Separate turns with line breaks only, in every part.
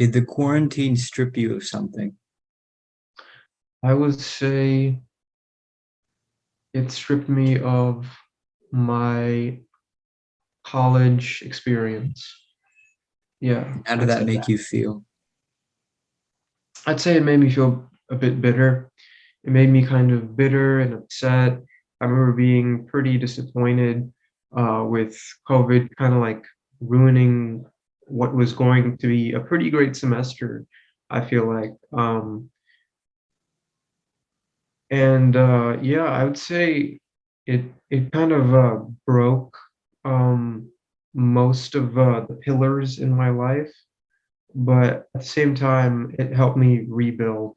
Did the quarantine strip you of something?
I would say it stripped me of my college experience. Yeah,
How did
I'd
that
say
make
that.
you feel?
I'd say it made me feel a bit bitter. It made me kind of bitter and upset. I remember being pretty disappointed with COVID kind of like ruining what was going to be a pretty great semester, I feel like. And yeah, I would say it kind of broke um, most of the pillars in my life, but at the same time, it helped me rebuild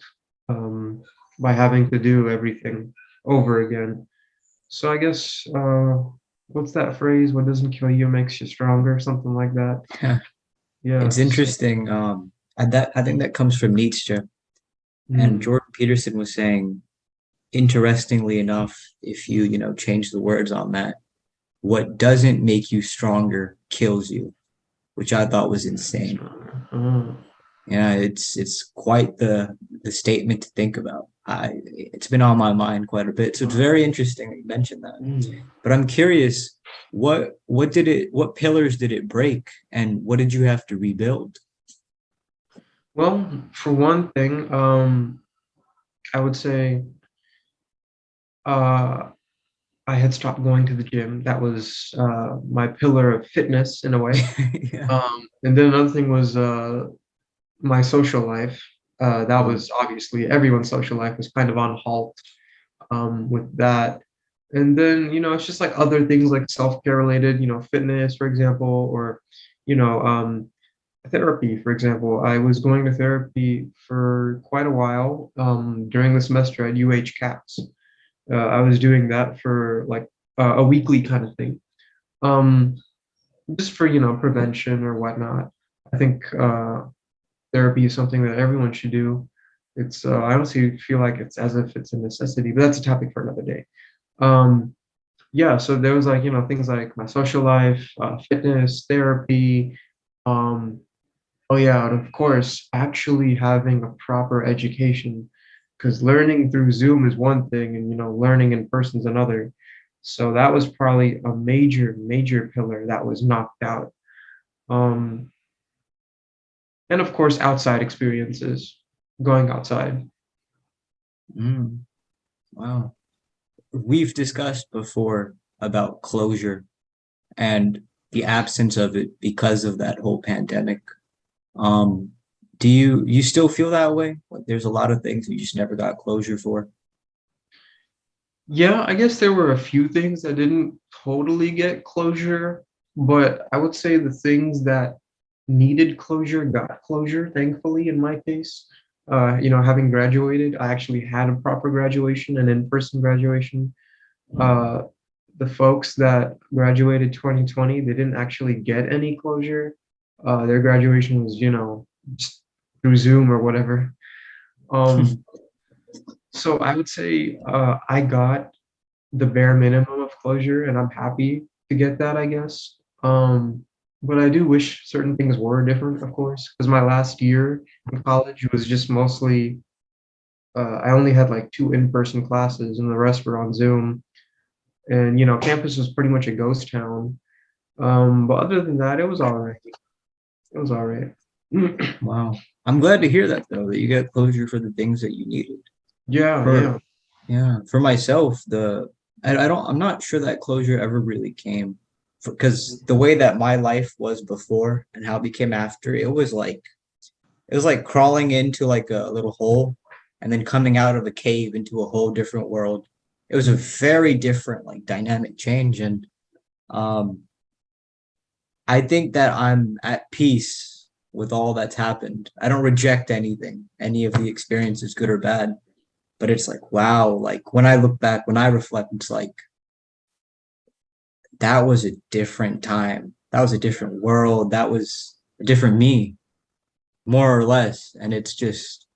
um, by having to do everything over again. So I guess what's that phrase? What doesn't kill you makes you stronger, something like that.
It's
Yeah. So
interesting. I think that comes from Nietzsche, and
mm,
Jordan Peterson was saying, interestingly enough, if you change the words on that, what doesn't make you stronger kills you, which I thought was insane.
stronger.
Yeah, it's quite the statement to think about. It's been on my mind quite a bit, so it's very interesting that you mentioned that.
Mm.
But I'm curious, what pillars did it break, and what did you have to rebuild?
Well, for one thing, I would say uh, I had stopped going to the gym. That was my pillar of fitness in a way.
Yeah.
And then another thing was my social life. That
Mm.
was obviously everyone's social life was kind of on halt with that. And then, it's just like other things like self-care related, fitness, for example, or, you know, um, therapy, for example. I was going to therapy for quite a while during the semester at UH CAPS. I was doing that for like a weekly kind of thing, um, just for prevention or whatnot. I think therapy is something that everyone should do. It's I honestly feel like it's as if it's a necessity, but that's a topic for another day. Um, yeah, so there was like things like my social life, fitness, therapy. Um, oh yeah, and of course, actually having a proper education, because learning through Zoom is one thing, and learning in person is another. So that was probably a major, major pillar that was knocked out. Um, and of course, outside experiences, going outside.
Mm. Wow. We've discussed before about closure and the absence of it because of that whole pandemic. Um, do you still feel that way? Like there's a lot of things you just never got closure for.
Yeah, I guess there were a few things that didn't totally get closure, but I would say the things that needed closure got closure, thankfully, in my case. Having graduated, I actually had a proper graduation, an in-person graduation. Uh, the folks that graduated 2020, they didn't actually get any closure. Their graduation was, just through Zoom or whatever. Um, so I would say I got the bare minimum of closure, and I'm happy to get that, I guess. But I do wish certain things were different, of course, because my last year in college was just mostly I only had like two in-person classes, and the rest were on Zoom. And campus was pretty much a ghost town. But other than that, it was all right. It was all right.
Wow. I'm glad to hear that though, that you got closure for the things that you needed.
Yeah,
For
yeah.
yeah, for myself, I'm not sure that closure ever really came because the way that my life was before and how it became after, it was like crawling into like a little hole and then coming out of a cave into a whole different world. It was a very different like dynamic change and um I think that I'm at peace with all that's happened. I don't reject anything, any of the experiences, good or bad. But it's like, wow, like when I look back, when I reflect, it's like that was a different time. That was a different world. That was a different me, more or less. And it's just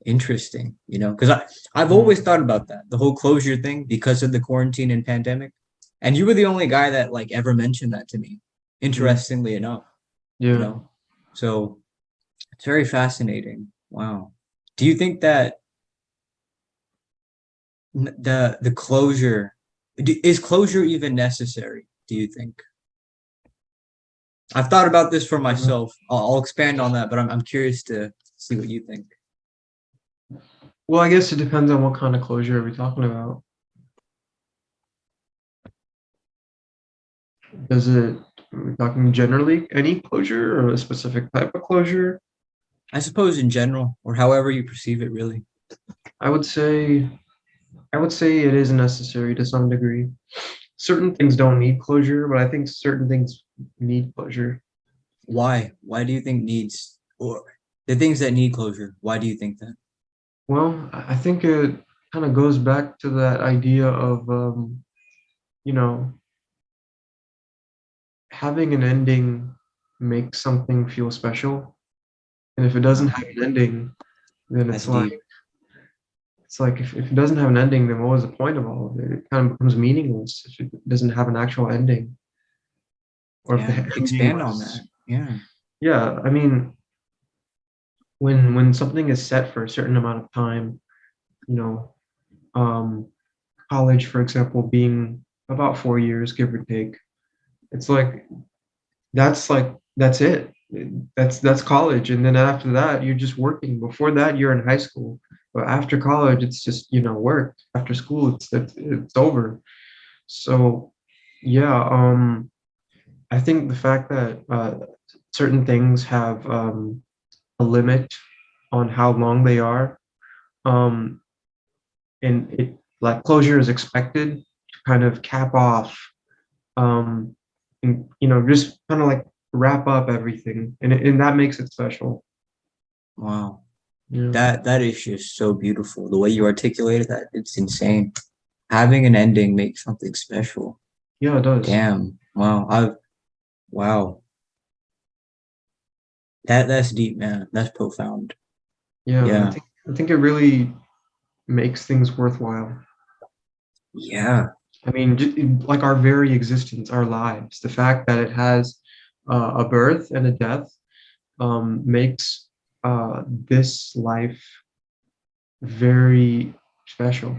interesting, because I've always
Mm,
thought about that, the whole closure thing because of the quarantine and pandemic. And you were the only guy that like ever mentioned that to me,
mm,
interestingly enough, you
yeah.
know? So It's very fascinating. Wow. Do you think that the closure is closure even necessary? Do you think? I've thought about this for myself. I'll expand on that, but I'm curious to see what you think.
Well, I guess it depends on what kind of closure are we talking about. Does it, are we talking generally any closure or a specific type of closure?
I suppose in general, or however you perceive it, really.
I would say I would say it is necessary to some degree. Certain things don't need closure, but I think certain things need closure.
Why? Why do you think needs or the things that need closure? Why do you think that?
Well, I think it kind of goes back to that idea of you know, having an ending makes something feel special. And if it doesn't
Wow,
have an ending, then
that's deep.
it's like if it doesn't have an ending, then what was the point of all of it? It kind of becomes meaningless if it doesn't have an actual ending. Or if the
Yeah,
ending
expand on
was,
that. Yeah.
yeah, I mean, when something is set for a certain amount of time, you know, um, college, for example, being about 4 years, give or take, it's like that's it. That's college, and then after that, you're just working. Before that, you're in high school, but after college, it's just work. After school, it's over. So, yeah, I think the fact that certain things have a limit on how long they are, um, and it like closure is expected to kind of cap off, um, and just kind of like wrap up everything, and that makes it special.
Wow.
Yeah,
That is just so beautiful. The way you articulated that, it's insane. Having an ending makes something special.
yeah, it does.
Damn. Wow. Wow. That's deep, man. That's profound.
Yeah,
Yeah.
I think it really makes things worthwhile.
Yeah.
I mean, like our very existence, our lives, the fact that it has a birth and a death makes this life very special.